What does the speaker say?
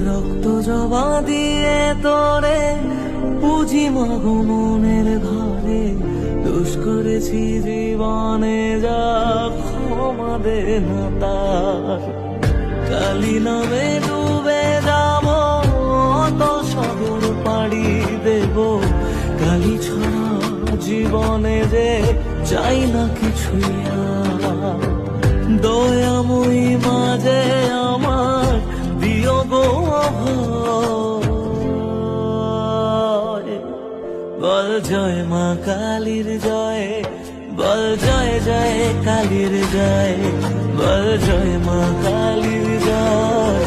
রক্ত জবা দিয়ে তোরে পুঁজি মাগো মনের ঘরে, দোষ করেছি জীবনে যা ক্ষমা দে না তার। কালি নামে ডুবে যাব তো সাগর পাড়ি দেব, কালি ছাড়া জীবনে যে চাই না কিছুই আর। দয়াময়ী মাঝে আমার দিও গো অভয়, বল জয় মা কালীর জয়, বল জয় জয় কালীর জয়, বল জয় মা কালীর জয়।